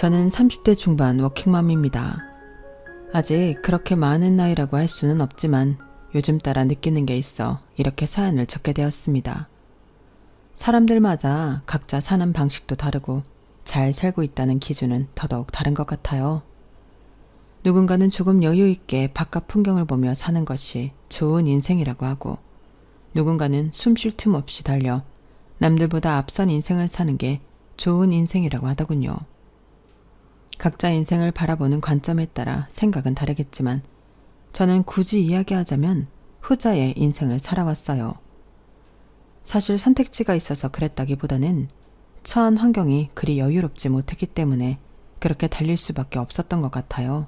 저는 30대 중반 워킹맘입니다. 아직 그렇게 많은 나이라고 할 수는 없지만 요즘 따라 느끼는 게 있어 이렇게 사연을 적게 되었습니다. 사람들마다 각자 사는 방식도 다르고 잘 살고 있다는 기준은 더더욱 다른 것 같아요. 누군가는 조금 여유 있게 바깥 풍경을 보며 사는 것이 좋은 인생이라고 하고, 누군가는 숨 쉴 틈 없이 달려 남들보다 앞선 인생을 사는 게 좋은 인생이라고 하더군요. 각자 인생을 바라보는 관점에 따라 생각은 다르겠지만 저는 굳이 이야기하자면 후자의 인생을 살아왔어요. 사실 선택지가 있어서 그랬다기보다는 처한 환경이 그리 여유롭지 못했기 때문에 그렇게 달릴 수밖에 없었던 것 같아요.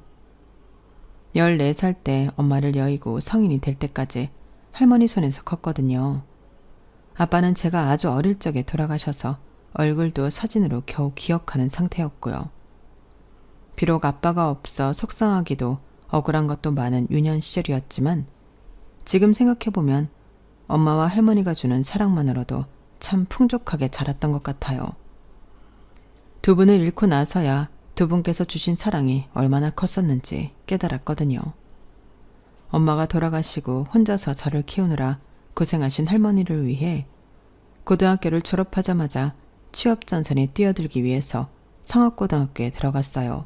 14살 때 엄마를 여의고 성인이 될 때까지 할머니 손에서 컸거든요. 아빠는 제가 아주 어릴 적에 돌아가셔서 얼굴도 사진으로 겨우 기억하는 상태였고요. 비록 아빠가 없어 속상하기도 억울한 것도 많은 유년 시절이었지만 지금 생각해보면 엄마와 할머니가 주는 사랑만으로도 참 풍족하게 자랐던 것 같아요. 두 분을 잃고 나서야 두 분께서 주신 사랑이 얼마나 컸었는지 깨달았거든요. 엄마가 돌아가시고 혼자서 저를 키우느라 고생하신 할머니를 위해 고등학교를 졸업하자마자 취업전선에 뛰어들기 위해서 상업고등학교에 들어갔어요.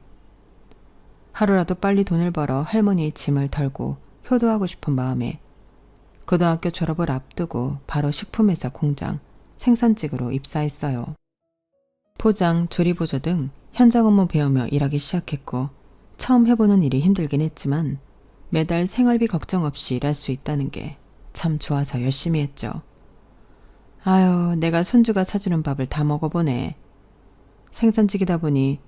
하루라도 빨리 돈을 벌어 할머니의 짐을 덜고 효도하고 싶은 마음에 고등학교 졸업을 앞두고 바로 식품회사 공장 생산직으로 입사했어요. 포장, 조리보조 등 현장 업무 배우며 일하기 시작했고, 처음 해보는 일이 힘들긴 했지만 매달 생활비 걱정 없이 일할 수 있다는 게 참 좋아서 열심히 했죠. 아유, 내가 손주가 사주는 밥을 다 먹어보네. 생산직이다 보니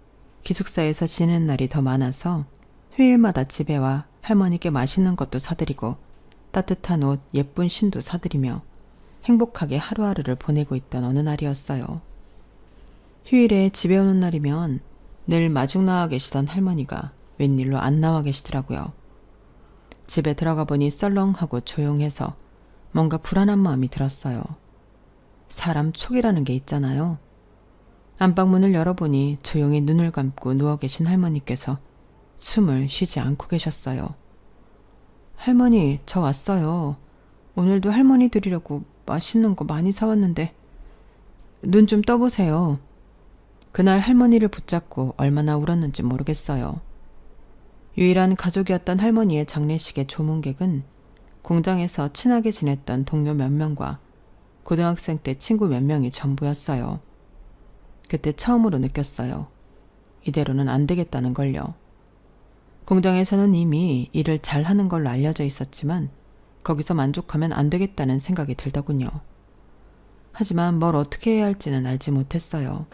기숙사에서 지내는 날이 더 많아서 휴일마다 집에 와 할머니께 맛있는 것도 사드리고 따뜻한 옷, 예쁜 신도 사드리며 행복하게 하루하루를 보내고 있던 어느 날이었어요. 휴일에 집에 오는 날이면 늘 마중 나와 계시던 할머니가 웬일로 안 나와 계시더라고요. 집에 들어가 보니 썰렁하고 조용해서 뭔가 불안한 마음이 들었어요. 사람 촉이라는 게 있잖아요. 안방문을 열어보니 조용히 눈을 감고 누워 계신 할머니께서 숨을 쉬지 않고 계셨어요. 할머니, 저 왔어요. 오늘도 할머니 드리려고 맛있는 거 많이 사왔는데 눈 좀 떠보세요. 그날 할머니를 붙잡고 얼마나 울었는지 모르겠어요. 유일한 가족이었던 할머니의 장례식의 조문객은 공장에서 친하게 지냈던 동료 몇 명과 고등학생 때 친구 몇 명이 전부였어요. 그때 처음으로 느꼈어요. 이대로는 안 되겠다는 걸요. 공장에서는 이미 일을 잘하는 걸로 알려져 있었지만 거기서 만족하면 안 되겠다는 생각이 들더군요. 하지만 뭘 어떻게 해야 할지는 알지 못했어요.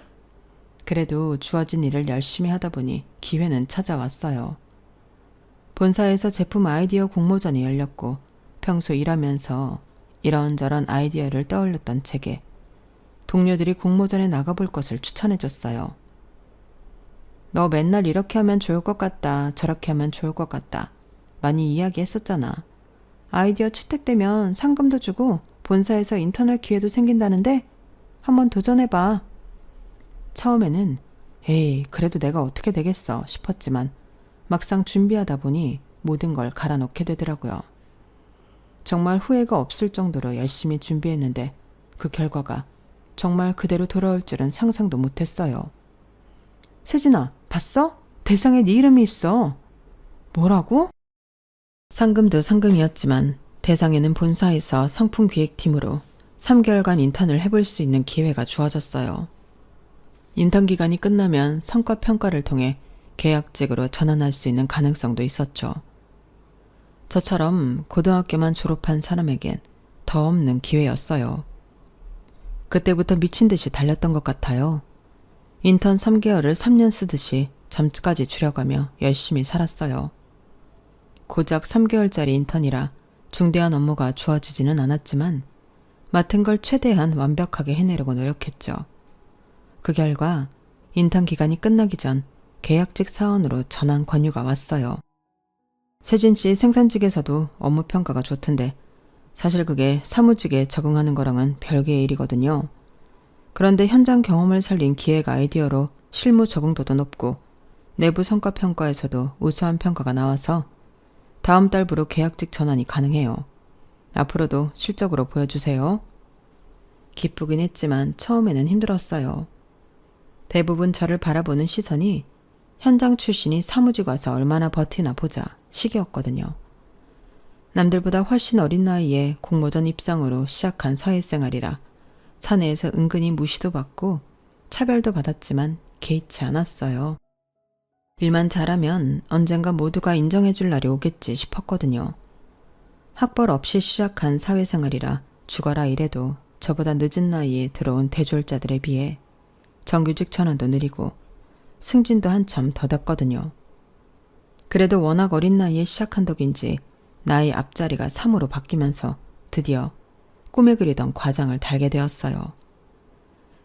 그래도 주어진 일을 열심히 하다 보니 기회는 찾아왔어요. 본사에서 제품 아이디어 공모전이 열렸고 평소 일하면서 이런저런 아이디어를 떠올렸던 제게 동료들이 공모전에 나가볼 것을 추천해줬어요. 너 맨날 이렇게 하면 좋을 것 같다, 저렇게 하면 좋을 것 같다. 많이 이야기했었잖아. 아이디어 채택되면 상금도 주고 본사에서 인턴할 기회도 생긴다는데 한번 도전해봐. 처음에는 에이, 그래도 내가 어떻게 되겠어 싶었지만 막상 준비하다 보니 모든 걸 갈아넣게 되더라고요. 정말 후회가 없을 정도로 열심히 준비했는데 그 결과가 정말 그대로 돌아올 줄은 상상도 못했어요. 세진아, 봤어? 대상에 네 이름이 있어. 뭐라고? 상금도 상금이었지만 대상에는 본사에서 상품기획팀으로 3개월간 인턴을 해볼 수 있는 기회가 주어졌어요. 인턴 기간이 끝나면 성과 평가를 통해 계약직으로 전환할 수 있는 가능성도 있었죠. 저처럼 고등학교만 졸업한 사람에겐 더 없는 기회였어요. 그때부터 미친 듯이 달렸던 것 같아요. 인턴 3개월을 3년 쓰듯이 잠까지 줄여가며 열심히 살았어요. 고작 3개월짜리 인턴이라 중대한 업무가 주어지지는 않았지만 맡은 걸 최대한 완벽하게 해내려고 노력했죠. 그 결과 인턴 기간이 끝나기 전 계약직 사원으로 전환 권유가 왔어요. 세진 씨 생산직에서도 업무 평가가 좋던데 사실 그게 사무직에 적응하는 거랑은 별개의 일이거든요. 그런데 현장 경험을 살린 기획 아이디어로 실무 적응도도 높고 내부 성과 평가에서도 우수한 평가가 나와서 다음 달부로 계약직 전환이 가능해요. 앞으로도 실적으로 보여주세요. 기쁘긴 했지만 처음에는 힘들었어요. 대부분 저를 바라보는 시선이 현장 출신이 사무직 와서 얼마나 버티나 보자 식이었거든요. 남들보다 훨씬 어린 나이에 공모전 입상으로 시작한 사회생활이라 사내에서 은근히 무시도 받고 차별도 받았지만 개의치 않았어요. 일만 잘하면 언젠가 모두가 인정해줄 날이 오겠지 싶었거든요. 학벌 없이 시작한 사회생활이라 죽어라 이래도 저보다 늦은 나이에 들어온 대졸자들에 비해 정규직 전환도 느리고 승진도 한참 더뎠거든요. 그래도 워낙 어린 나이에 시작한 덕인지 나이 앞자리가 3으로 바뀌면서 드디어 꿈에 그리던 과장을 달게 되었어요.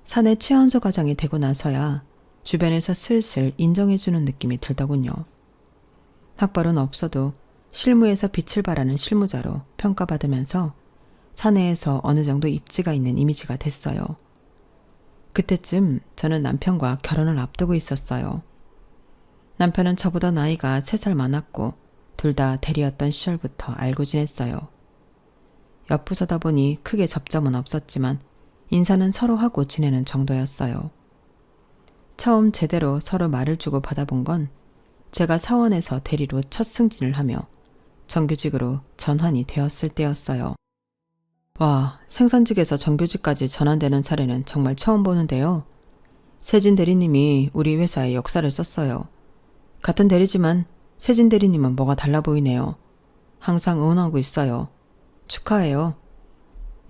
사내 최연소 과장이 되고 나서야 주변에서 슬슬 인정해주는 느낌이 들더군요. 학벌은 없어도 실무에서 빛을 발하는 실무자로 평가받으면서 사내에서 어느 정도 입지가 있는 이미지가 됐어요. 그때쯤 저는 남편과 결혼을 앞두고 있었어요. 남편은 저보다 나이가 3살 많았고 둘 다 대리였던 시절부터 알고 지냈어요. 옆부서다 보니 크게 접점은 없었지만 인사는 서로 하고 지내는 정도였어요. 처음 제대로 서로 말을 주고 받아본 건 제가 사원에서 대리로 첫 승진을 하며 정규직으로 전환이 되었을 때였어요. 와, 생산직에서 정규직까지 전환되는 사례는 정말 처음 보는데요. 세진 대리님이 우리 회사에 역사를 썼어요. 같은 대리지만 세진 대리님은 뭐가 달라 보이네요. 항상 응원하고 있어요. 축하해요.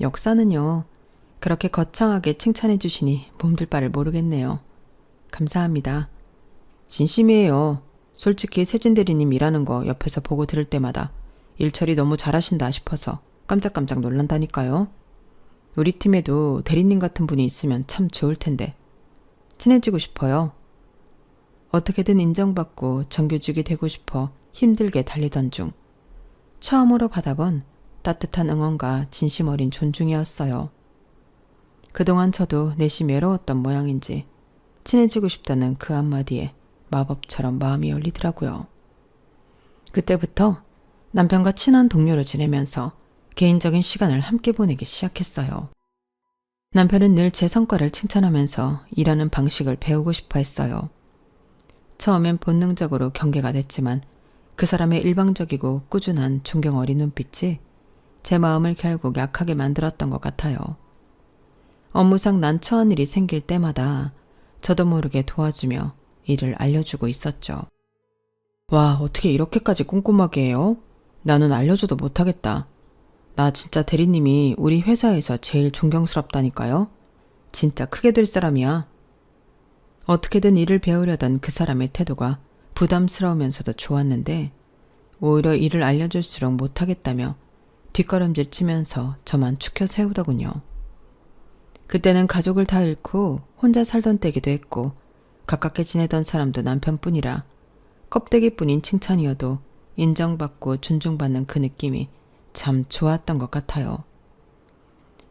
역사는요. 그렇게 거창하게 칭찬해 주시니 몸둘 바를 모르겠네요. 감사합니다. 진심이에요. 솔직히 세진 대리님 일하는 거 옆에서 보고 들을 때마다 일처리 너무 잘하신다 싶어서 깜짝깜짝 놀란다니까요. 우리 팀에도 대리님 같은 분이 있으면 참 좋을 텐데. 친해지고 싶어요. 어떻게든 인정받고 정규직이 되고 싶어 힘들게 달리던 중 처음으로 받아본 따뜻한 응원과 진심 어린 존중이었어요. 그동안 저도 내심 외로웠던 모양인지 친해지고 싶다는 그 한마디에 마법처럼 마음이 열리더라고요. 그때부터 남편과 친한 동료로 지내면서 개인적인 시간을 함께 보내기 시작했어요. 남편은 늘 제 성과를 칭찬하면서 일하는 방식을 배우고 싶어 했어요. 처음엔 본능적으로 경계가 됐지만 그 사람의 일방적이고 꾸준한 존경 어린 눈빛이 제 마음을 결국 약하게 만들었던 것 같아요. 업무상 난처한 일이 생길 때마다 저도 모르게 도와주며 일을 알려주고 있었죠. 와, 어떻게 이렇게까지 꼼꼼하게 해요? 나는 알려줘도 못하겠다. 나 진짜 대리님이 우리 회사에서 제일 존경스럽다니까요. 진짜 크게 될 사람이야. 어떻게든 일을 배우려던 그 사람의 태도가 부담스러우면서도 좋았는데 오히려 일을 알려줄수록 못하겠다며 뒷걸음질 치면서 저만 추켜 세우더군요. 그때는 가족을 다 잃고 혼자 살던 때기도 했고 가깝게 지내던 사람도 남편뿐이라 껍데기뿐인 칭찬이어도 인정받고 존중받는 그 느낌이 참 좋았던 것 같아요.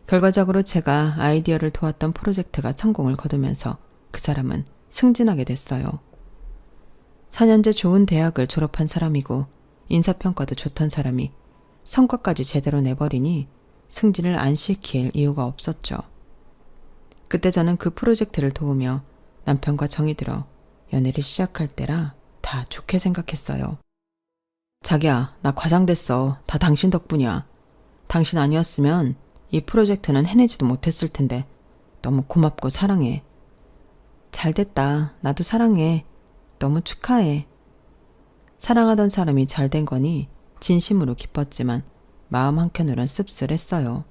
결과적으로 제가 아이디어를 도왔던 프로젝트가 성공을 거두면서 그 사람은 승진하게 됐어요. 4년제 좋은 대학을 졸업한 사람이고 인사평가도 좋던 사람이 성과까지 제대로 내버리니 승진을 안 시킬 이유가 없었죠. 그때 저는 그 프로젝트를 도우며 남편과 정이 들어 연애를 시작할 때라 다 좋게 생각했어요. 자기야, 나 과장 됐어. 다 당신 덕분이야. 당신 아니었으면 이 프로젝트는 해내지도 못했을 텐데 너무 고맙고 사랑해. 잘 됐다. 나도 사랑해. 너무 축하해. 사랑하던 사람이 잘 된 거니 진심으로 기뻤지만 마음 한켠으론 씁쓸했어요.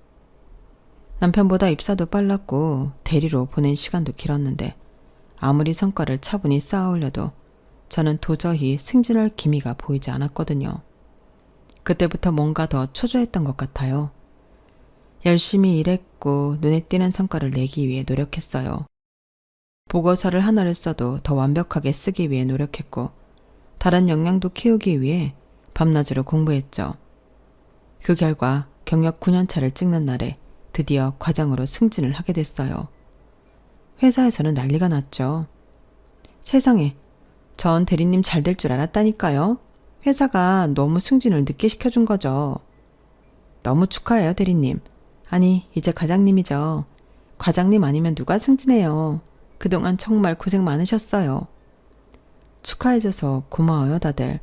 남편보다 입사도 빨랐고 대리로 보낸 시간도 길었는데 아무리 성과를 차분히 쌓아올려도 저는 도저히 승진할 기미가 보이지 않았거든요. 그때부터 뭔가 더 초조했던 것 같아요. 열심히 일했고 눈에 띄는 성과를 내기 위해 노력했어요. 보고서를 하나를 써도 더 완벽하게 쓰기 위해 노력했고 다른 역량도 키우기 위해 밤낮으로 공부했죠. 그 결과 경력 9년차를 찍는 날에 드디어 과장으로 승진을 하게 됐어요. 회사에서는 난리가 났죠. 세상에, 전 대리님 잘 될 줄 알았다니까요. 회사가 너무 승진을 늦게 시켜준 거죠. 너무 축하해요, 대리님. 아니, 이제 과장님이죠. 과장님 아니면 누가 승진해요. 그동안 정말 고생 많으셨어요. 축하해줘서 고마워요, 다들.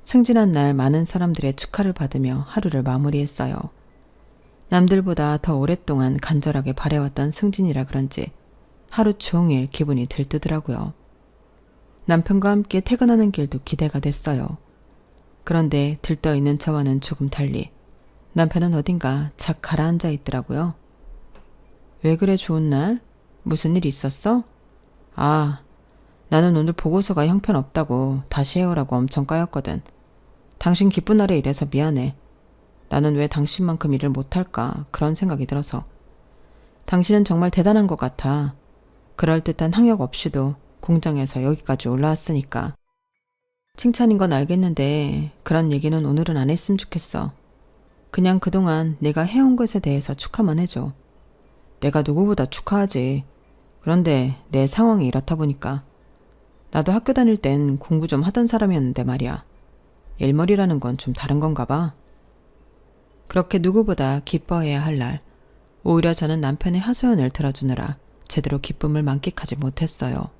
승진한 날 많은 사람들의 축하를 받으며 하루를 마무리했어요. 남들보다 더 오랫동안 간절하게 바래왔던 승진이라 그런지 하루 종일 기분이 들뜨더라고요. 남편과 함께 퇴근하는 길도 기대가 됐어요. 그런데 들떠있는 저와는 조금 달리 남편은 어딘가 착 가라앉아 있더라고요. 왜 그래, 좋은 날? 무슨 일 있었어? 아, 나는 오늘 보고서가 형편없다고 다시 해오라고 엄청 까였거든. 당신 기쁜 날에 이래서 미안해. 나는 왜 당신만큼 일을 못할까 그런 생각이 들어서. 당신은 정말 대단한 것 같아. 그럴듯한 학력 없이도 공장에서 여기까지 올라왔으니까. 칭찬인 건 알겠는데 그런 얘기는 오늘은 안 했으면 좋겠어. 그냥 그동안 내가 해온 것에 대해서 축하만 해줘. 내가 누구보다 축하하지. 그런데 내 상황이 이렇다 보니까. 나도 학교 다닐 땐 공부 좀 하던 사람이었는데 말이야. 일머리라는 건 좀 다른 건가 봐. 그렇게 누구보다 기뻐해야 할 날, 오히려 저는 남편의 하소연을 들어주느라 제대로 기쁨을 만끽하지 못했어요.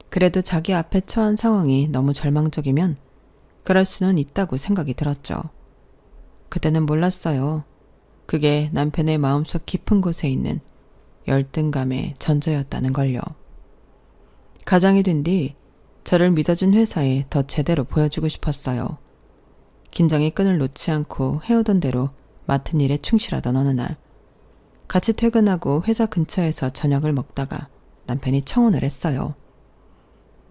그래도 자기 앞에 처한 상황이 너무 절망적이면 그럴 수는 있다고 생각이 들었죠. 그때는 몰랐어요. 그게 남편의 마음속 깊은 곳에 있는 열등감의 전조였다는 걸요. 가장이 된 뒤 저를 믿어준 회사에 더 제대로 보여주고 싶었어요. 긴장의 끈을 놓지 않고 해오던 대로 맡은 일에 충실하던 어느 날, 같이 퇴근하고 회사 근처에서 저녁을 먹다가 남편이 청혼을 했어요.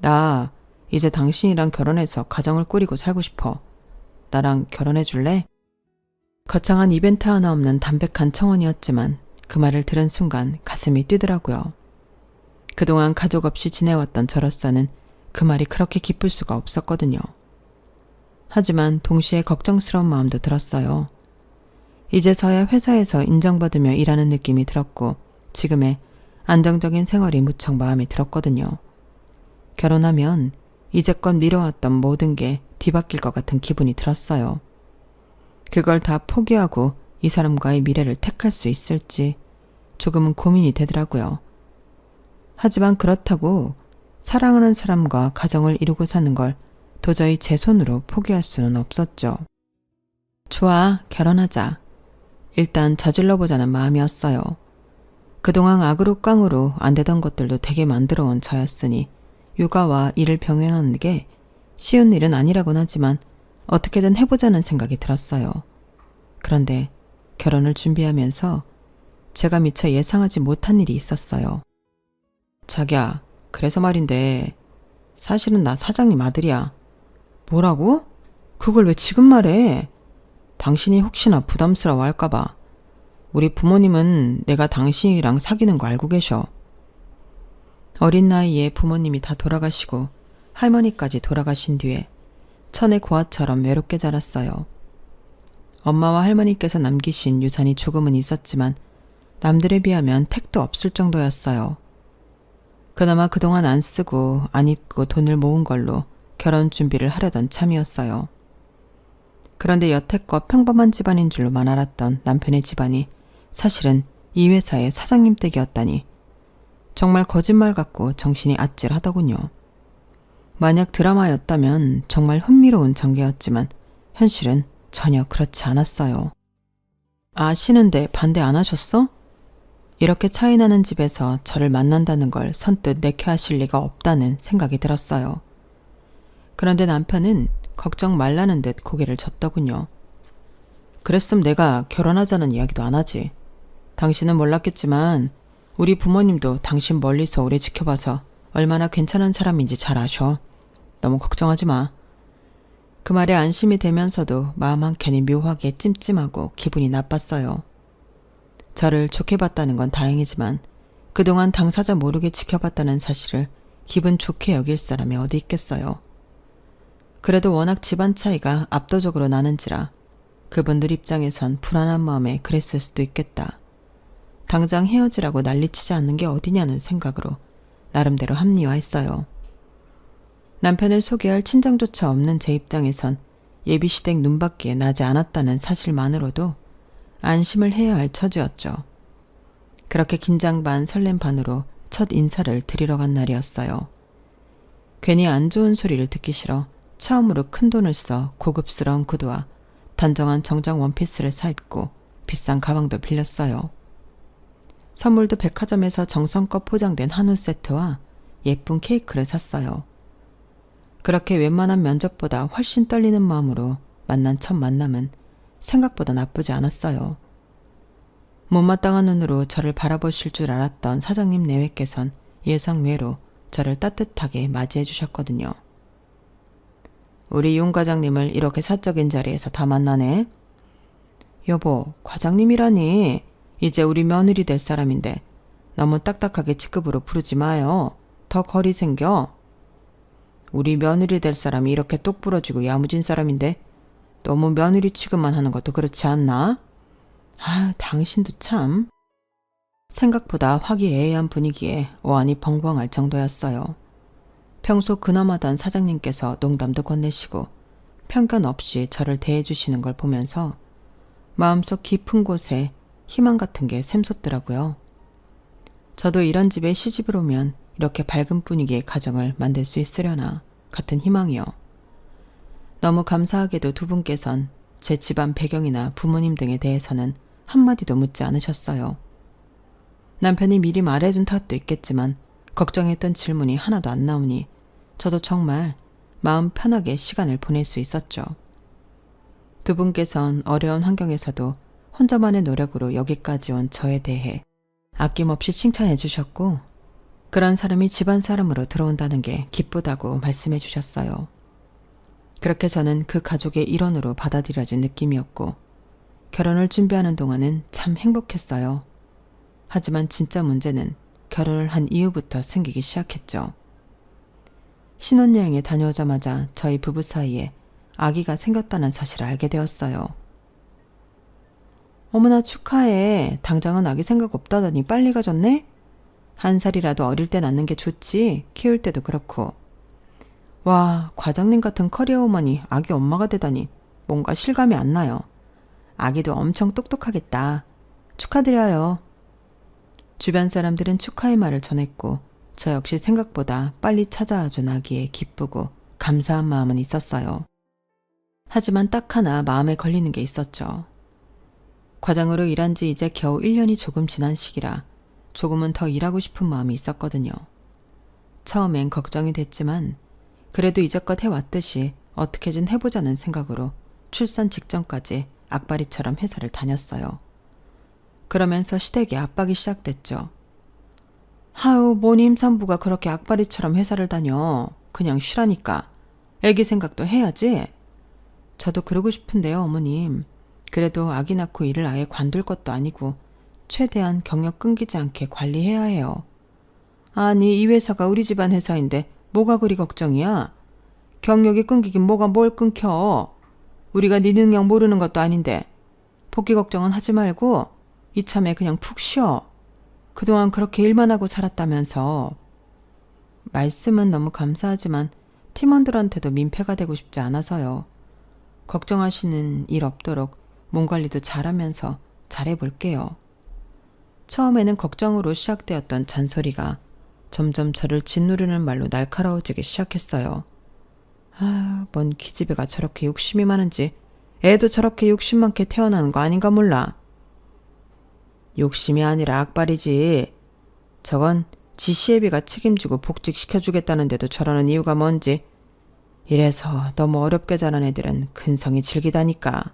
나 이제 당신이랑 결혼해서 가정을 꾸리고 살고 싶어. 나랑 결혼해 줄래? 거창한 이벤트 하나 없는 담백한 청혼이었지만 그 말을 들은 순간 가슴이 뛰더라고요. 그동안 가족 없이 지내왔던 저로서는 그 말이 그렇게 기쁠 수가 없었거든요. 하지만 동시에 걱정스러운 마음도 들었어요. 이제서야 회사에서 인정받으며 일하는 느낌이 들었고 지금의 안정적인 생활이 무척 마음에 들었거든요. 결혼하면 이제껏 미뤄왔던 모든 게 뒤바뀔 것 같은 기분이 들었어요. 그걸 다 포기하고 이 사람과의 미래를 택할 수 있을지 조금은 고민이 되더라고요. 하지만 그렇다고 사랑하는 사람과 가정을 이루고 사는 걸 도저히 제 손으로 포기할 수는 없었죠. 좋아, 결혼하자. 일단 저질러 보자는 마음이었어요. 그동안 악으로 깡으로 안 되던 것들도 되게 만들어 온 저였으니 육아와 일을 병행하는 게 쉬운 일은 아니라곤 하지만 어떻게든 해보자는 생각이 들었어요. 그런데 결혼을 준비하면서 제가 미처 예상하지 못한 일이 있었어요. 자기야, 그래서 말인데 사실은 나 사장님 아들이야. 뭐라고? 그걸 왜 지금 말해? 당신이 혹시나 부담스러워 할까봐. 우리 부모님은 내가 당신이랑 사귀는 거 알고 계셔. 어린 나이에 부모님이 다 돌아가시고 할머니까지 돌아가신 뒤에 천의 고아처럼 외롭게 자랐어요. 엄마와 할머니께서 남기신 유산이 조금은 있었지만 남들에 비하면 택도 없을 정도였어요. 그나마 그동안 안 쓰고 안 입고 돈을 모은 걸로 결혼 준비를 하려던 참이었어요. 그런데 여태껏 평범한 집안인 줄로만 알았던 남편의 집안이 사실은 이 회사의 사장님 댁이었다니 정말 거짓말 같고 정신이 아찔하더군요. 만약 드라마였다면 정말 흥미로운 전개였지만 현실은 전혀 그렇지 않았어요. 아시는데 반대 안 하셨어? 이렇게 차이 나는 집에서 저를 만난다는 걸 선뜻 내켜 하실 리가 없다는 생각이 들었어요. 그런데 남편은 걱정 말라는 듯 고개를 젓더군요. 그랬으면 내가 결혼하자는 이야기도 안 하지. 당신은 몰랐겠지만 우리 부모님도 당신 멀리서 오래 지켜봐서 얼마나 괜찮은 사람인지 잘 아셔. 너무 걱정하지 마. 그 말에 안심이 되면서도 마음 한켠이 묘하게 찜찜하고 기분이 나빴어요. 저를 좋게 봤다는 건 다행이지만 그동안 당사자 모르게 지켜봤다는 사실을 기분 좋게 여길 사람이 어디 있겠어요. 그래도 워낙 집안 차이가 압도적으로 나는지라 그분들 입장에선 불안한 마음에 그랬을 수도 있겠다. 당장 헤어지라고 난리치지 않는 게 어디냐는 생각으로 나름대로 합리화했어요. 남편을 소개할 친정조차 없는 제 입장에선 예비시댁 눈밖에 나지 않았다는 사실만으로도 안심을 해야 할 처지였죠. 그렇게 긴장 반 설렘 반으로 첫 인사를 드리러 간 날이었어요. 괜히 안 좋은 소리를 듣기 싫어 처음으로 큰돈을 써 고급스러운 구두와 단정한 정장 원피스를 사입고 비싼 가방도 빌렸어요. 선물도 백화점에서 정성껏 포장된 한우 세트와 예쁜 케이크를 샀어요. 그렇게 웬만한 면접보다 훨씬 떨리는 마음으로 만난 첫 만남은 생각보다 나쁘지 않았어요. 못마땅한 눈으로 저를 바라보실 줄 알았던 사장님 내외께선 예상외로 저를 따뜻하게 맞이해 주셨거든요. 우리 윤 과장님을 이렇게 사적인 자리에서 다 만나네. 여보, 과장님이라니. 이제 우리 며느리 될 사람인데 너무 딱딱하게 직급으로 부르지 마요. 더 거리 생겨. 우리 며느리 될 사람이 이렇게 똑 부러지고 야무진 사람인데 너무 며느리 취급만 하는 것도 그렇지 않나? 아, 당신도 참. 생각보다 화기애애한 분위기에 어안이 벙벙할 정도였어요. 평소 근엄하던 사장님께서 농담도 건네시고 편견 없이 저를 대해주시는 걸 보면서 마음속 깊은 곳에 희망 같은 게 샘솟더라고요. 저도 이런 집에 시집을 오면 이렇게 밝은 분위기의 가정을 만들 수 있으려나 같은 희망이요. 너무 감사하게도 두 분께선 제 집안 배경이나 부모님 등에 대해서는 한마디도 묻지 않으셨어요. 남편이 미리 말해준 탓도 있겠지만 걱정했던 질문이 하나도 안 나오니 저도 정말 마음 편하게 시간을 보낼 수 있었죠. 두 분께선 어려운 환경에서도 혼자만의 노력으로 여기까지 온 저에 대해 아낌없이 칭찬해 주셨고 그런 사람이 집안 사람으로 들어온다는 게 기쁘다고 말씀해 주셨어요. 그렇게 저는 그 가족의 일원으로 받아들여진 느낌이었고 결혼을 준비하는 동안은 참 행복했어요. 하지만 진짜 문제는 결혼을 한 이후부터 생기기 시작했죠. 신혼여행에 다녀오자마자 저희 부부 사이에 아기가 생겼다는 사실을 알게 되었어요. 어머나 축하해. 당장은 아기 생각 없다더니 빨리 가졌네? 1살이라도 어릴 때 낳는 게 좋지. 키울 때도 그렇고. 와, 과장님 같은 커리어 우먼이 아기 엄마가 되다니 뭔가 실감이 안 나요. 아기도 엄청 똑똑하겠다. 축하드려요. 주변 사람들은 축하의 말을 전했고 저 역시 생각보다 빨리 찾아와준 아기에 기쁘고 감사한 마음은 있었어요. 하지만 딱 하나 마음에 걸리는 게 있었죠. 과장으로 일한 지 이제 겨우 1년이 조금 지난 시기라 조금은 더 일하고 싶은 마음이 있었거든요. 처음엔 걱정이 됐지만 그래도 이제껏 해왔듯이 어떻게든 해보자는 생각으로 출산 직전까지 악바리처럼 회사를 다녔어요. 그러면서 시댁에 압박이 시작됐죠. 하우, 뭔 임산부가 그렇게 악바리처럼 회사를 다녀. 그냥 쉬라니까. 애기 생각도 해야지. 저도 그러고 싶은데요, 어머님. 그래도 아기 낳고 일을 아예 관둘 것도 아니고 최대한 경력 끊기지 않게 관리해야 해요. 아니, 이 회사가 우리 집안 회사인데 뭐가 그리 걱정이야? 경력이 끊기긴 뭐가 뭘 끊겨. 우리가 네 능력 모르는 것도 아닌데 복귀 걱정은 하지 말고 이참에 그냥 푹 쉬어. 그동안 그렇게 일만 하고 살았다면서. 말씀은 너무 감사하지만 팀원들한테도 민폐가 되고 싶지 않아서요. 걱정하시는 일 없도록 몸 관리도 잘하면서 잘해볼게요. 처음에는 걱정으로 시작되었던 잔소리가 점점 저를 짓누르는 말로 날카로워지기 시작했어요. 아, 뭔 기집애가 저렇게 욕심이 많은지 애도 저렇게 욕심 많게 태어나는 거 아닌가 몰라. 욕심이 아니라 악발이지. 저건 지 시애비가 책임지고 복직시켜주겠다는데도 저러는 이유가 뭔지. 이래서 너무 어렵게 자란 애들은 근성이 질기다니까.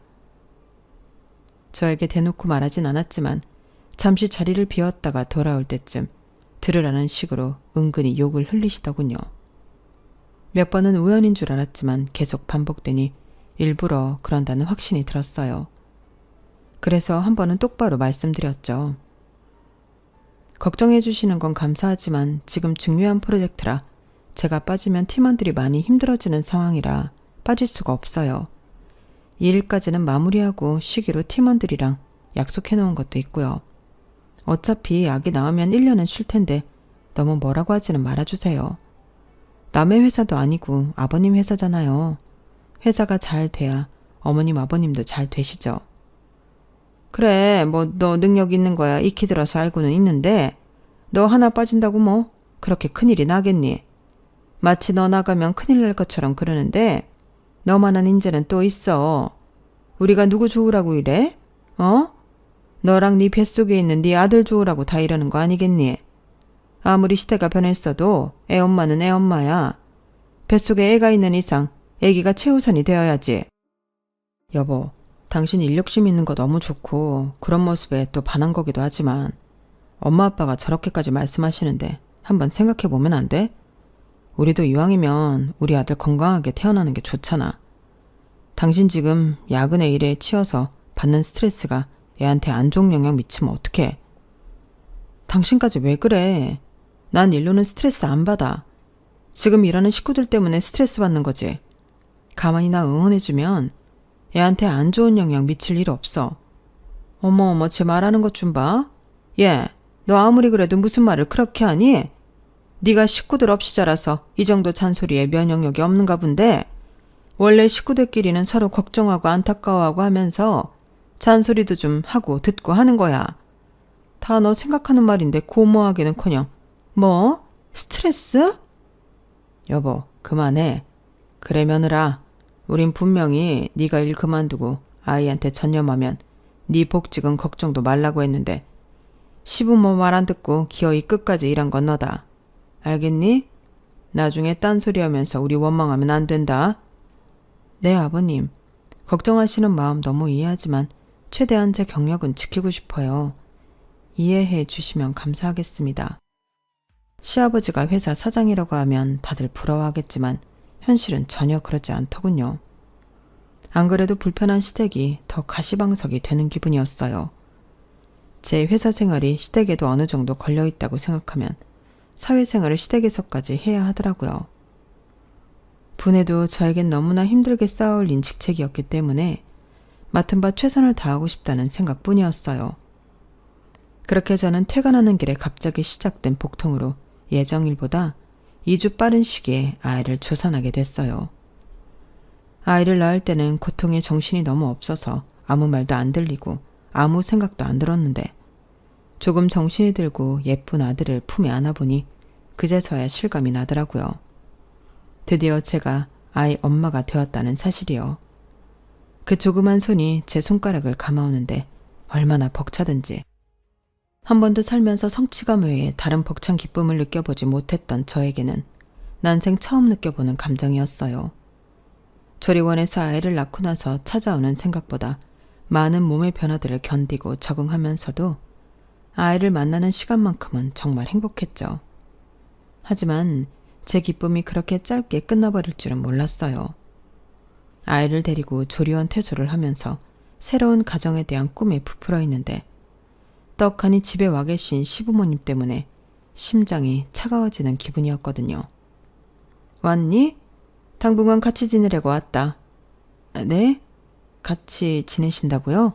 저에게 대놓고 말하진 않았지만 잠시 자리를 비웠다가 돌아올 때쯤 들으라는 식으로 은근히 욕을 흘리시더군요. 몇 번은 우연인 줄 알았지만 계속 반복되니 일부러 그런다는 확신이 들었어요. 그래서 한 번은 똑바로 말씀드렸죠. 걱정해 주시는 건 감사하지만 지금 중요한 프로젝트라 제가 빠지면 팀원들이 많이 힘들어지는 상황이라 빠질 수가 없어요. 이 일까지는 마무리하고 시기로 팀원들이랑 약속해 놓은 것도 있고요. 어차피 아기 낳으면 1년은 쉴 텐데 너무 뭐라고 하지는 말아주세요. 남의 회사도 아니고 아버님 회사잖아요. 회사가 잘 돼야 어머님 아버님도 잘 되시죠. 그래, 뭐 너 능력 있는 거야 익히 들어서 알고는 있는데 너 하나 빠진다고 뭐 그렇게 큰일이 나겠니? 마치 너 나가면 큰일 날 것처럼 그러는데 너만한 인재는 또 있어. 우리가 누구 좋으라고 이래? 어? 너랑 네 뱃속에 있는 네 아들 좋으라고 다 이러는 거 아니겠니? 아무리 시대가 변했어도 애 엄마는 애 엄마야. 뱃속에 애가 있는 이상 애기가 최우선이 되어야지. 여보, 당신 인력심 있는 거 너무 좋고 그런 모습에 또 반한 거기도 하지만 엄마 아빠가 저렇게까지 말씀하시는데 한번 생각해보면 안 돼? 우리도 이왕이면 우리 아들 건강하게 태어나는 게 좋잖아. 당신 지금 야근의 일에 치여서 받는 스트레스가 애한테 안 좋은 영향 미치면 어떡해? 당신까지 왜 그래? 난 일로는 스트레스 안 받아. 지금 일하는 식구들 때문에 스트레스 받는 거지. 가만히 나 응원해주면 애한테 안 좋은 영향 미칠 일 없어. 어머 쟤 말하는 것 좀 봐. 얘, 너 아무리 그래도 무슨 말을 그렇게 하니? 네가 식구들 없이 자라서 이 정도 잔소리에 면역력이 없는가 본데 원래 식구들끼리는 서로 걱정하고 안타까워하고 하면서 잔소리도 좀 하고 듣고 하는 거야. 다 너 생각하는 말인데 고모하기는커녕 뭐? 스트레스? 여보, 그만해. 그래 며느라, 우린 분명히 네가 일 그만두고 아이한테 전념하면 네 복직은 걱정도 말라고 했는데 시부모 말 안 듣고 기어이 끝까지 일한 건 너다. 알겠니? 나중에 딴소리 하면서 우리 원망하면 안 된다. 네, 아버님. 걱정하시는 마음 너무 이해하지만 최대한 제 경력은 지키고 싶어요. 이해해 주시면 감사하겠습니다. 시아버지가 회사 사장이라고 하면 다들 부러워하겠지만 현실은 전혀 그렇지 않더군요. 안 그래도 불편한 시댁이 더 가시방석이 되는 기분이었어요. 제 회사 생활이 시댁에도 어느 정도 걸려있다고 생각하면 사회생활을 시댁에서까지 해야 하더라고요. 분해도 저에겐 너무나 힘들게 쌓아올린 직책이었기 때문에 맡은 바 최선을 다하고 싶다는 생각뿐이었어요. 그렇게 저는 퇴근하는 길에 갑자기 시작된 복통으로 예정일보다 2주 빠른 시기에 아이를 조산하게 됐어요. 아이를 낳을 때는 고통에 정신이 너무 없어서 아무 말도 안 들리고 아무 생각도 안 들었는데 조금 정신이 들고 예쁜 아들을 품에 안아보니 그제서야 실감이 나더라고요. 드디어 제가 아이 엄마가 되었다는 사실이요. 그 조그만 손이 제 손가락을 감아오는데 얼마나 벅차든지. 한 번도 살면서 성취감 외에 다른 벅찬 기쁨을 느껴보지 못했던 저에게는 난생 처음 느껴보는 감정이었어요. 조리원에서 아이를 낳고 나서 찾아오는 생각보다 많은 몸의 변화들을 견디고 적응하면서도 아이를 만나는 시간만큼은 정말 행복했죠. 하지만 제 기쁨이 그렇게 짧게 끝나버릴 줄은 몰랐어요. 아이를 데리고 조리원 퇴소를 하면서 새로운 가정에 대한 꿈에 부풀어 있는데 떡하니 집에 와 계신 시부모님 때문에 심장이 차가워지는 기분이었거든요. 왔니? 당분간 같이 지내려고 왔다. 네? 같이 지내신다고요?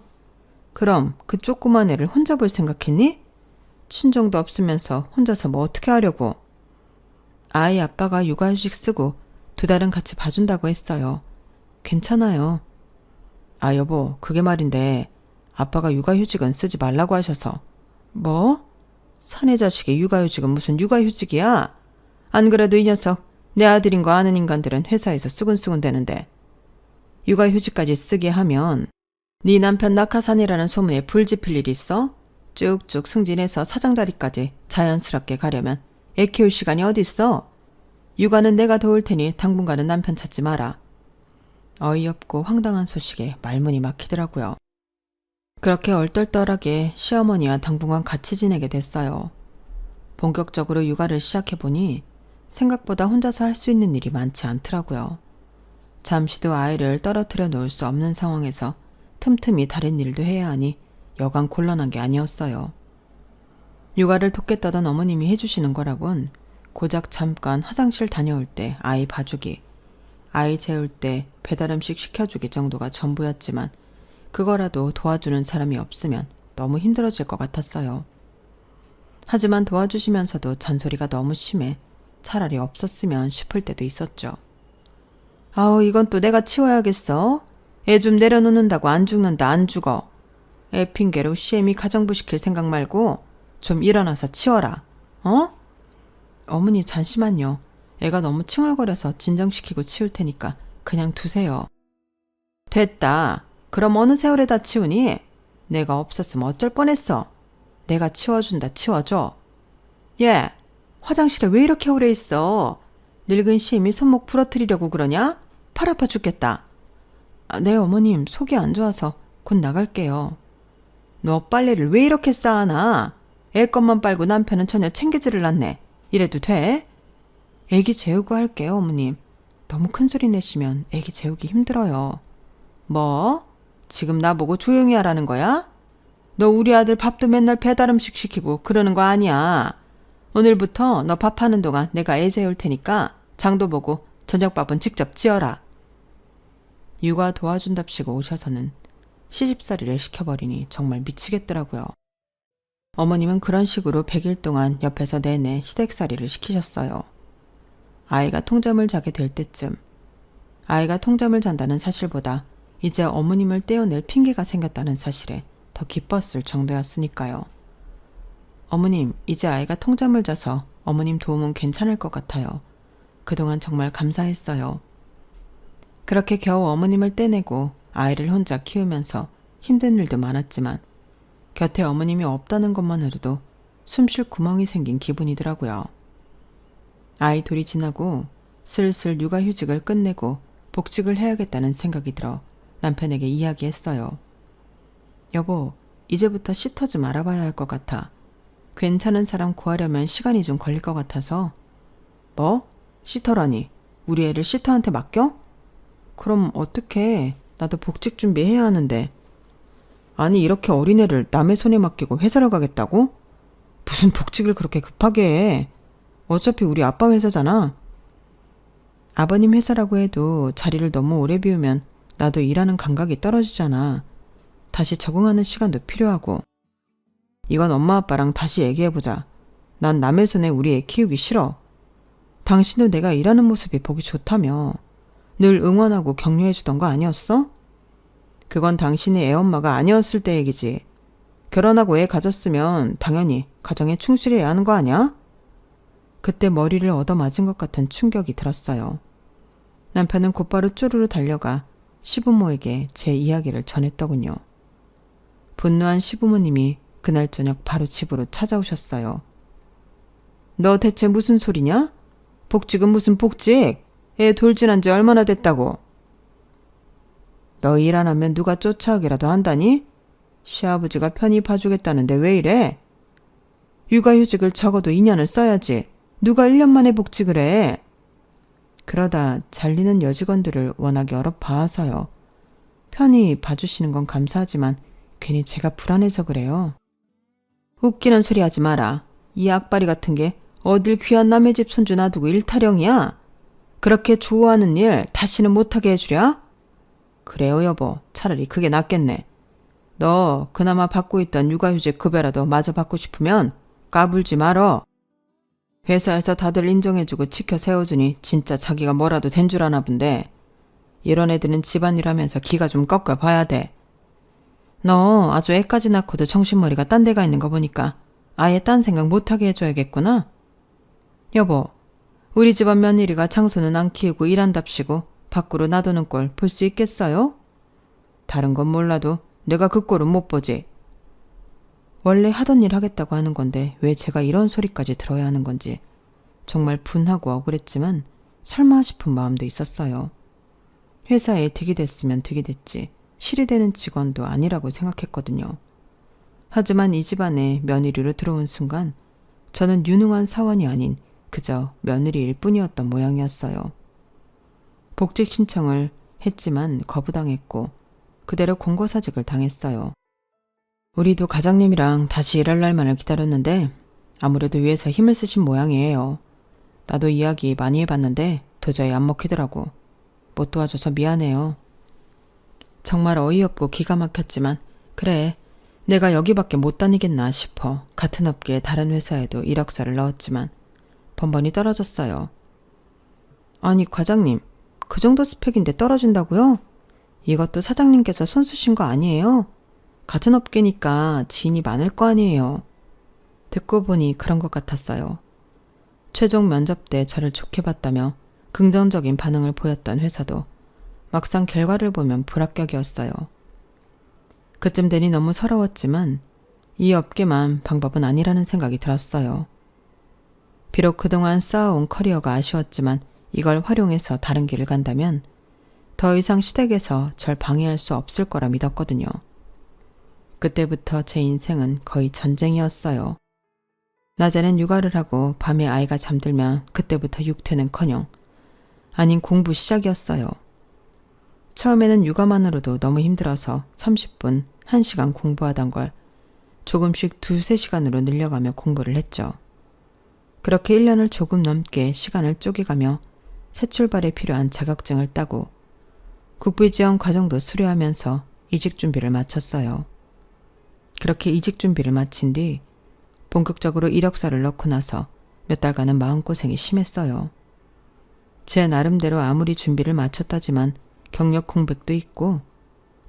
그럼 그 조그만 애를 혼자 볼 생각했니? 친정도 없으면서 혼자서 뭐 어떻게 하려고? 아이 아빠가 육아휴직 쓰고 2달은 같이 봐준다고 했어요. 괜찮아요. 아 여보, 그게 말인데 아빠가 육아휴직은 쓰지 말라고 하셔서. 뭐? 사내 자식의 육아휴직은 무슨 육아휴직이야? 안 그래도 이 녀석 내 아들인 거 아는 인간들은 회사에서 쓰군쓰군 대는데 육아휴직까지 쓰게 하면 네 남편 낙하산이라는 소문에 불 지필 일 있어? 쭉쭉 승진해서 사장 자리까지 자연스럽게 가려면 애 키울 시간이 어딨어? 육아는 내가 도울 테니 당분간은 남편 찾지 마라. 어이없고 황당한 소식에 말문이 막히더라고요. 그렇게 얼떨떨하게 시어머니와 당분간 같이 지내게 됐어요. 본격적으로 육아를 시작해보니 생각보다 혼자서 할 수 있는 일이 많지 않더라고요. 잠시도 아이를 떨어뜨려 놓을 수 없는 상황에서 틈틈이 다른 일도 해야 하니 여간 곤란한 게 아니었어요. 육아를 돕겠다던 어머님이 해주시는 거라곤 고작 잠깐 화장실 다녀올 때 아이 봐주기, 아이 재울 때 배달음식 시켜주기 정도가 전부였지만 그거라도 도와주는 사람이 없으면 너무 힘들어질 것 같았어요. 하지만 도와주시면서도 잔소리가 너무 심해 차라리 없었으면 싶을 때도 있었죠. 아우, 이건 또 내가 치워야겠어. 애 좀 내려놓는다고 안 죽는다, 안 죽어. 애 핑계로 시애미 가정부 시킬 생각 말고 좀 일어나서 치워라. 어? 어머니 잠시만요. 애가 너무 칭얼거려서 진정시키고 치울 테니까 그냥 두세요. 됐다. 그럼 어느 세월에다 치우니? 내가 없었으면 어쩔 뻔했어. 내가 치워준다, 치워줘. 얘, 화장실에 왜 이렇게 오래 있어? 늙은 시애미 손목 부러뜨리려고 그러냐? 팔 아파 죽겠다. 네, 어머님, 속이 안 좋아서 곧 나갈게요. 너 빨래를 왜 이렇게 쌓아놔? 애 것만 빨고 남편은 전혀 챙기지를 않네. 이래도 돼? 애기 재우고 할게요, 어머님. 너무 큰 소리 내시면 애기 재우기 힘들어요. 뭐? 지금 나보고 조용히 하라는 거야? 너 우리 아들 밥도 맨날 배달 음식 시키고 그러는 거 아니야. 오늘부터 너 밥하는 동안 내가 애 재울 테니까 장도 보고 저녁밥은 직접 지어라. 육아 도와준답시고 오셔서는 시집살이를 시켜버리니 정말 미치겠더라고요. 어머님은 그런 식으로 100일 동안 옆에서 내내 시댁살이를 시키셨어요. 아이가 통잠을 자게 될 때쯤, 아이가 통잠을 잔다는 사실보다 이제 어머님을 떼어낼 핑계가 생겼다는 사실에 더 기뻤을 정도였으니까요. 어머님, 이제 아이가 통잠을 자서 어머님 도움은 괜찮을 것 같아요. 그동안 정말 감사했어요. 그렇게 겨우 어머님을 떼내고 아이를 혼자 키우면서 힘든 일도 많았지만 곁에 어머님이 없다는 것만으로도 숨 쉴 구멍이 생긴 기분이더라고요. 아이 둘이 지나고 슬슬 육아휴직을 끝내고 복직을 해야겠다는 생각이 들어 남편에게 이야기했어요. 여보, 이제부터 시터 좀 알아봐야 할 것 같아. 괜찮은 사람 구하려면 시간이 좀 걸릴 것 같아서. 뭐? 시터라니? 우리 애를 시터한테 맡겨? 그럼 어떡해. 나도 복직 준비해야 하는데. 아니, 이렇게 어린애를 남의 손에 맡기고 회사를 가겠다고? 무슨 복직을 그렇게 급하게 해. 어차피 우리 아빠 회사잖아. 아버님 회사라고 해도 자리를 너무 오래 비우면 나도 일하는 감각이 떨어지잖아. 다시 적응하는 시간도 필요하고. 이건 엄마 아빠랑 다시 얘기해보자. 난 남의 손에 우리 애 키우기 싫어. 당신도 내가 일하는 모습이 보기 좋다며. 늘 응원하고 격려해주던 거 아니었어? 그건 당신이 애 엄마가 아니었을 때 얘기지. 결혼하고 애 가졌으면 당연히 가정에 충실해야 하는 거 아니야? 그때 머리를 얻어맞은 것 같은 충격이 들었어요. 남편은 곧바로 쪼르르 달려가 시부모에게 제 이야기를 전했더군요. 분노한 시부모님이 그날 저녁 바로 집으로 찾아오셨어요. 너 대체 무슨 소리냐? 복직은 무슨 복직? 애 돌진한 지 얼마나 됐다고? 너 일 안 하면 누가 쫓아오기라도 한다니? 시아버지가 편히 봐주겠다는데 왜 이래? 육아휴직을 적어도 2년을 써야지. 누가 1년 만에 복직을 해? 그러다 잘리는 여직원들을 워낙 여러 봐서요. 편히 봐주시는 건 감사하지만 괜히 제가 불안해서 그래요. 웃기는 소리 하지 마라. 이 악바리 같은 게 어딜 귀한 남의 집 손주 놔두고 일타령이야? 그렇게 좋아하는 일 다시는 못하게 해주랴? 그래요, 여보. 차라리 그게 낫겠네. 너 그나마 받고 있던 육아휴직 급여라도 마저 받고 싶으면 까불지 말어. 회사에서 다들 인정해주고 지켜 세워주니 진짜 자기가 뭐라도 된 줄 아나 본데 이런 애들은 집안일 하면서 기가 좀 꺾여 봐야 돼. 너 아주 애까지 낳고도 정신머리가 딴 데가 있는 거 보니까 아예 딴 생각 못하게 해줘야겠구나. 여보, 우리 집안 며느리가 장소는 안 키우고 일한답시고 밖으로 놔두는 꼴 볼 수 있겠어요? 다른 건 몰라도 내가 그 꼴은 못 보지. 원래 하던 일 하겠다고 하는 건데 왜 제가 이런 소리까지 들어야 하는 건지 정말 분하고 억울했지만 설마 싶은 마음도 있었어요. 회사에 득이 됐으면 득이 됐지 실이 되는 직원도 아니라고 생각했거든요. 하지만 이 집안에 며느리로 들어온 순간 저는 유능한 사원이 아닌 그저 며느리일 뿐이었던 모양이었어요. 복직 신청을 했지만 거부당했고 그대로 공고사직을 당했어요. 우리도 과장님이랑 다시 일할 날만을 기다렸는데 아무래도 위에서 힘을 쓰신 모양이에요. 나도 이야기 많이 해봤는데 도저히 안 먹히더라고. 못 도와줘서 미안해요. 정말 어이없고 기가 막혔지만 그래, 내가 여기밖에 못 다니겠나 싶어 같은 업계의 다른 회사에도 이력서를 넣었지만 번번이 떨어졌어요. 아니 과장님, 그 정도 스펙인데 떨어진다고요? 이것도 사장님께서 손 쓰신 거 아니에요? 같은 업계니까 지인이 많을 거 아니에요. 듣고 보니 그런 것 같았어요. 최종 면접 때 저를 좋게 봤다며 긍정적인 반응을 보였던 회사도 막상 결과를 보면 불합격이었어요. 그쯤 되니 너무 서러웠지만 이 업계만 방법은 아니라는 생각이 들었어요. 비록 그동안 쌓아온 커리어가 아쉬웠지만 이걸 활용해서 다른 길을 간다면 더 이상 시댁에서 절 방해할 수 없을 거라 믿었거든요. 그때부터 제 인생은 거의 전쟁이었어요. 낮에는 육아를 하고 밤에 아이가 잠들면 그때부터 육퇴는커녕 아닌 공부 시작이었어요. 처음에는 육아만으로도 너무 힘들어서 30분, 1시간 공부하던 걸 조금씩 2-3시간으로 늘려가며 공부를 했죠. 그렇게 1년을 조금 넘게 시간을 쪼개가며 새 출발에 필요한 자격증을 따고 국비지원 과정도 수료하면서 이직 준비를 마쳤어요. 그렇게 이직 준비를 마친 뒤 본격적으로 이력서를 넣고 나서 몇 달간은 마음고생이 심했어요. 제 나름대로 아무리 준비를 마쳤다지만 경력 공백도 있고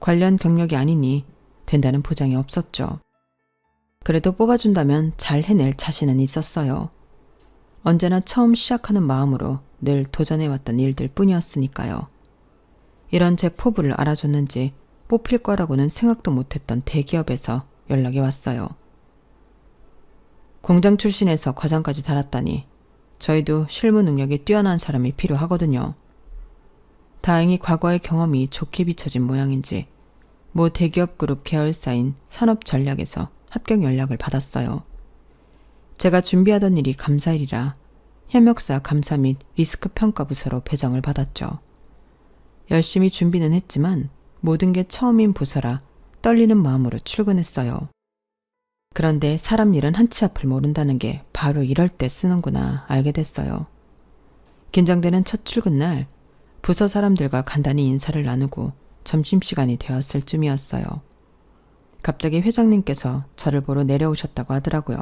관련 경력이 아니니 된다는 보장이 없었죠. 그래도 뽑아준다면 잘 해낼 자신은 있었어요. 언제나 처음 시작하는 마음으로 늘 도전해왔던 일들 뿐이었으니까요. 이런 제 포부를 알아줬는지 뽑힐 거라고는 생각도 못했던 대기업에서 연락이 왔어요. 공장 출신에서 과장까지 달았다니 저희도 실무 능력이 뛰어난 사람이 필요하거든요. 다행히 과거의 경험이 좋게 비춰진 모양인지 모 대기업 그룹 계열사인 산업전략에서 합격 연락을 받았어요. 제가 준비하던 일이 감사일이라 협력사 감사 및 리스크 평가 부서로 배정을 받았죠. 열심히 준비는 했지만 모든 게 처음인 부서라 떨리는 마음으로 출근했어요. 그런데 사람 일은 한치 앞을 모른다는 게 바로 이럴 때 쓰는구나 알게 됐어요. 긴장되는 첫 출근날 부서 사람들과 간단히 인사를 나누고 점심시간이 되었을 쯤이었어요. 갑자기 회장님께서 저를 보러 내려오셨다고 하더라고요.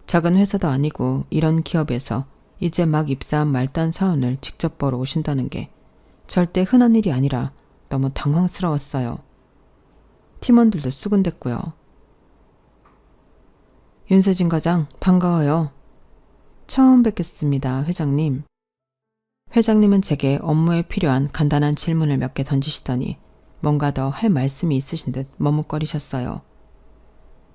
작은 회사도 아니고 이런 기업에서 이제 막 입사한 말단 사원을 직접 보러 오신다는 게 절대 흔한 일이 아니라 너무 당황스러웠어요. 팀원들도 수군댔고요. 윤세진 과장 반가워요. 처음 뵙겠습니다, 회장님. 회장님은 제게 업무에 필요한 간단한 질문을 몇 개 던지시더니 뭔가 더 할 말씀이 있으신 듯 머뭇거리셨어요.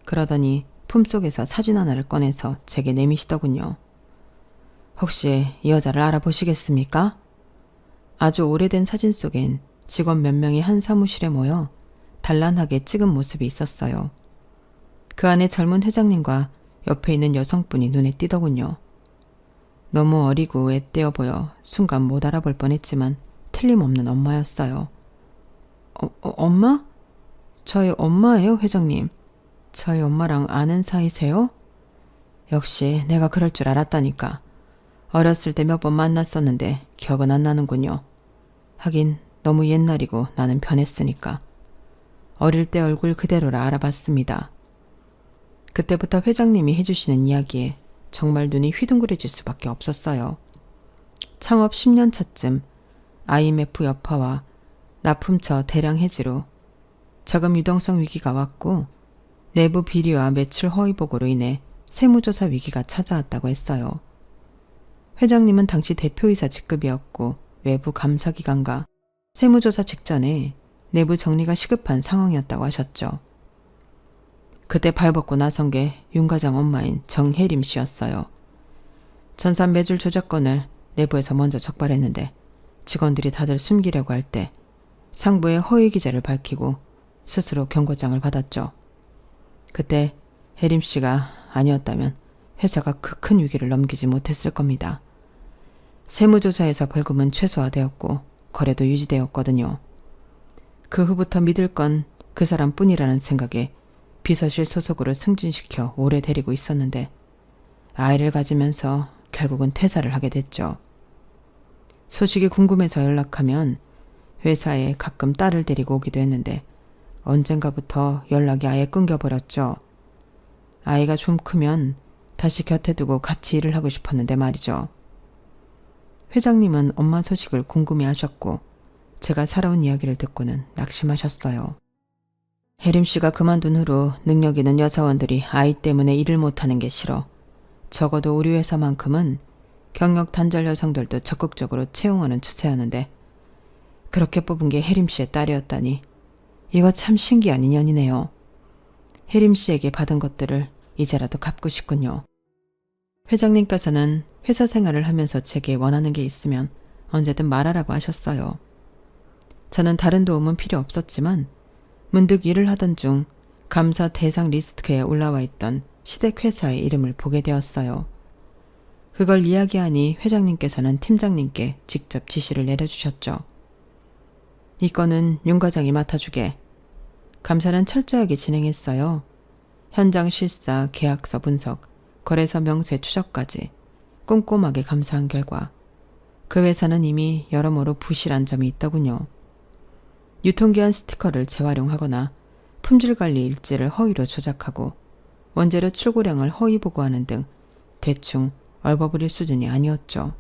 그러더니 품속에서 사진 하나를 꺼내서 제게 내미시더군요. 혹시 이 여자를 알아보시겠습니까? 아주 오래된 사진 속엔 직원 몇 명이 한 사무실에 모여 단란하게 찍은 모습이 있었어요. 그 안에 젊은 회장님과 옆에 있는 여성분이 눈에 띄더군요. 너무 어리고 애때어 보여 순간 못 알아볼 뻔했지만 틀림없는 엄마였어요. 엄마? 저희 엄마예요, 회장님. 저희 엄마랑 아는 사이세요? 역시 내가 그럴 줄 알았다니까. 어렸을 때 몇 번 만났었는데 기억은 안 나는군요. 하긴 너무 옛날이고 나는 변했으니까. 어릴 때 얼굴 그대로라 알아봤습니다. 그때부터 회장님이 해주시는 이야기에 정말 눈이 휘둥그레질 수밖에 없었어요. 창업 10년 차쯤 IMF 여파와 납품처 대량 해지로 자금 유동성 위기가 왔고 내부 비리와 매출 허위 보고로 인해 세무조사 위기가 찾아왔다고 했어요. 회장님은 당시 대표이사 직급이었고 외부 감사기관과 세무조사 직전에 내부 정리가 시급한 상황이었다고 하셨죠. 그때 발벗고 나선 게 윤 과장 엄마인 정혜림 씨였어요. 전산 매출 조작건을 내부에서 먼저 적발했는데 직원들이 다들 숨기려고 할 때 상부의 허위 기재를 밝히고 스스로 경고장을 받았죠. 그때 혜림 씨가 아니었다면 회사가 그 큰 위기를 넘기지 못했을 겁니다. 세무조사에서 벌금은 최소화되었고 거래도 유지되었거든요. 그 후부터 믿을 건 그 사람뿐이라는 생각에 비서실 소속으로 승진시켜 오래 데리고 있었는데 아이를 가지면서 결국은 퇴사를 하게 됐죠. 소식이 궁금해서 연락하면 회사에 가끔 딸을 데리고 오기도 했는데 언젠가부터 연락이 아예 끊겨버렸죠. 아이가 좀 크면 다시 곁에 두고 같이 일을 하고 싶었는데 말이죠. 회장님은 엄마 소식을 궁금해하셨고 제가 살아온 이야기를 듣고는 낙심하셨어요. 혜림 씨가 그만둔 후로 능력 있는 여사원들이 아이 때문에 일을 못하는 게 싫어. 적어도 우리 회사만큼은 경력 단절 여성들도 적극적으로 채용하는 추세였는데 그렇게 뽑은 게 혜림 씨의 딸이었다니 이거 참 신기한 인연이네요. 혜림 씨에게 받은 것들을 이제라도 갚고 싶군요. 회장님께서는 회사 생활을 하면서 제게 원하는 게 있으면 언제든 말하라고 하셨어요. 저는 다른 도움은 필요 없었지만 문득 일을 하던 중 감사 대상 리스트에 올라와 있던 시댁 회사의 이름을 보게 되었어요. 그걸 이야기하니 회장님께서는 팀장님께 직접 지시를 내려주셨죠. 이 건은 윤 과장이 맡아주게. 감사는 철저하게 진행했어요. 현장 실사, 계약서 분석, 거래서 명세 추적까지 꼼꼼하게 감사한 결과 그 회사는 이미 여러모로 부실한 점이 있더군요. 유통기한 스티커를 재활용하거나 품질관리 일지를 허위로 조작하고 원재료 출고량을 허위 보고하는 등 대충 얼버무릴 수준이 아니었죠.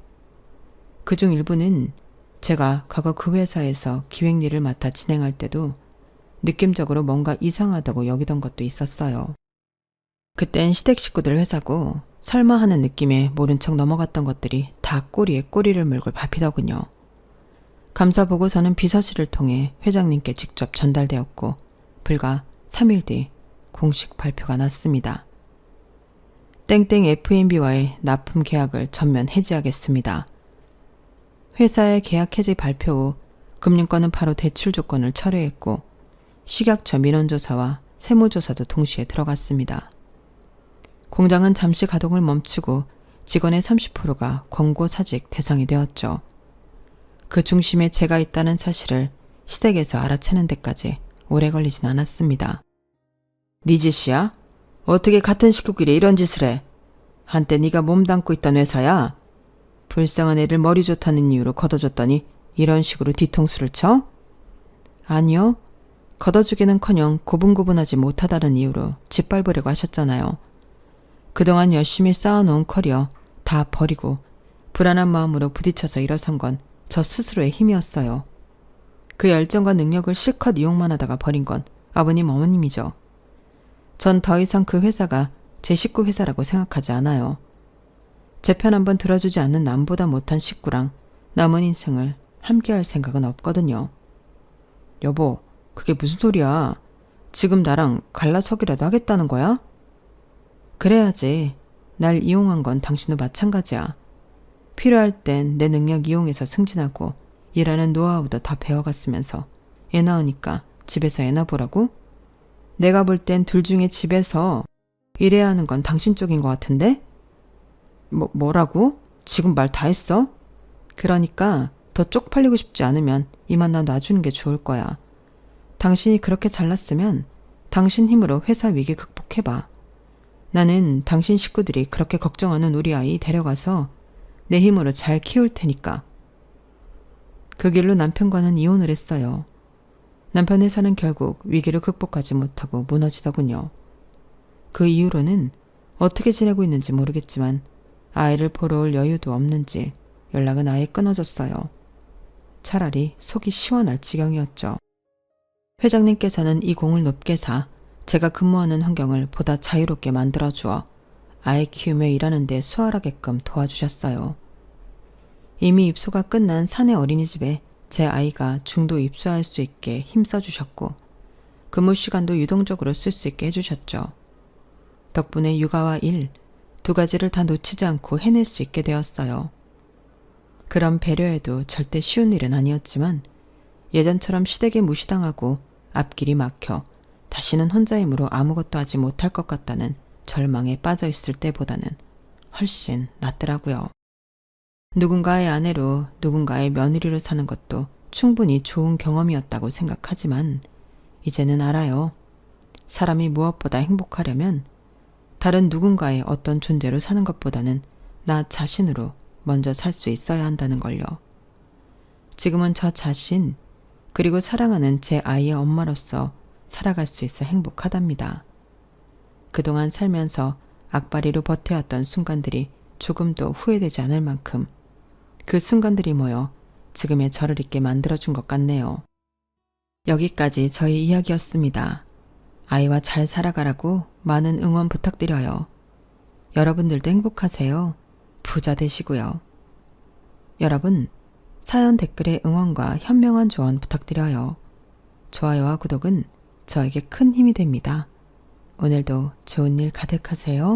그중 일부는 제가 과거 그 회사에서 기획 일을 맡아 진행할 때도 느낌적으로 뭔가 이상하다고 여기던 것도 있었어요. 그땐 시댁 식구들 회사고 설마 하는 느낌에 모른 척 넘어갔던 것들이 다 꼬리에 꼬리를 물고 밟히더군요. 감사 보고서는 비서실을 통해 회장님께 직접 전달되었고 불과 3일 뒤 공식 발표가 났습니다. 땡땡 F&B와의 납품 계약을 전면 해지하겠습니다. 회사의 계약 해지 발표 후 금융권은 바로 대출 조건을 철회했고 식약처 민원조사와 세무조사도 동시에 들어갔습니다. 공장은 잠시 가동을 멈추고 직원의 30%가 권고사직 대상이 되었죠. 그 중심에 제가 있다는 사실을 시댁에서 알아채는 데까지 오래 걸리진 않았습니다. 네 짓이야? 어떻게 같은 식구끼리 이런 짓을 해? 한때 네가 몸담고 있던 회사야? 불쌍한 애를 머리 좋다는 이유로 걷어줬더니 이런 식으로 뒤통수를 쳐? 아니요. 걷어주기는커녕 고분고분하지 못하다는 이유로 짓밟으려고 하셨잖아요. 그동안 열심히 쌓아놓은 커리어 다 버리고 불안한 마음으로 부딪혀서 일어선 건 저 스스로의 힘이었어요. 그 열정과 능력을 실컷 이용만 하다가 버린 건 아버님 어머님이죠. 전 더 이상 그 회사가 제 식구 회사라고 생각하지 않아요. 제 편 한번 들어주지 않는 남보다 못한 식구랑 남은 인생을 함께할 생각은 없거든요. 여보, 그게 무슨 소리야? 지금 나랑 갈라서기라도 하겠다는 거야? 그래야지. 날 이용한 건 당신도 마찬가지야. 필요할 땐 내 능력 이용해서 승진하고 일하는 노하우도 다 배워갔으면서 애 낳으니까 집에서 애나 보라고? 내가 볼 땐 둘 중에 집에서 일해야 하는 건 당신 쪽인 것 같은데? 뭐라고? 지금 말 다 했어? 그러니까 더 쪽팔리고 싶지 않으면 이만 나 놔주는 게 좋을 거야. 당신이 그렇게 잘났으면 당신 힘으로 회사 위기 극복해봐. 나는 당신 식구들이 그렇게 걱정하는 우리 아이 데려가서 내 힘으로 잘 키울 테니까. 그 길로 남편과는 이혼을 했어요. 남편 회사는 결국 위기를 극복하지 못하고 무너지더군요. 그 이후로는 어떻게 지내고 있는지 모르겠지만 아이를 보러 올 여유도 없는지 연락은 아예 끊어졌어요. 차라리 속이 시원할 지경이었죠. 회장님께서는 이 공을 높게 사 제가 근무하는 환경을 보다 자유롭게 만들어주어 아이 키우며 일하는 데 수월하게끔 도와주셨어요. 이미 입소가 끝난 사내 어린이집에 제 아이가 중도 입소할 수 있게 힘써주셨고 근무 시간도 유동적으로 쓸 수 있게 해주셨죠. 덕분에 육아와 일, 두 가지를 다 놓치지 않고 해낼 수 있게 되었어요. 그런 배려에도 절대 쉬운 일은 아니었지만 예전처럼 시댁에 무시당하고 앞길이 막혀 다시는 혼자 힘으로 아무것도 하지 못할 것 같다는 절망에 빠져 있을 때보다는 훨씬 낫더라고요. 누군가의 아내로 누군가의 며느리로 사는 것도 충분히 좋은 경험이었다고 생각하지만 이제는 알아요. 사람이 무엇보다 행복하려면 다른 누군가의 어떤 존재로 사는 것보다는 나 자신으로 먼저 살 수 있어야 한다는 걸요. 지금은 저 자신 그리고 사랑하는 제 아이의 엄마로서 살아갈 수 있어 행복하답니다. 그동안 살면서 악바리로 버텨왔던 순간들이 조금도 후회되지 않을 만큼 그 순간들이 모여 지금의 저를 있게 만들어준 것 같네요. 여기까지 저희 이야기였습니다. 아이와 잘 살아가라고 많은 응원 부탁드려요. 여러분들도 행복하세요. 부자 되시고요. 여러분, 사연 댓글에 응원과 현명한 조언 부탁드려요. 좋아요와 구독은 저에게 큰 힘이 됩니다. 오늘도 좋은 일 가득하세요.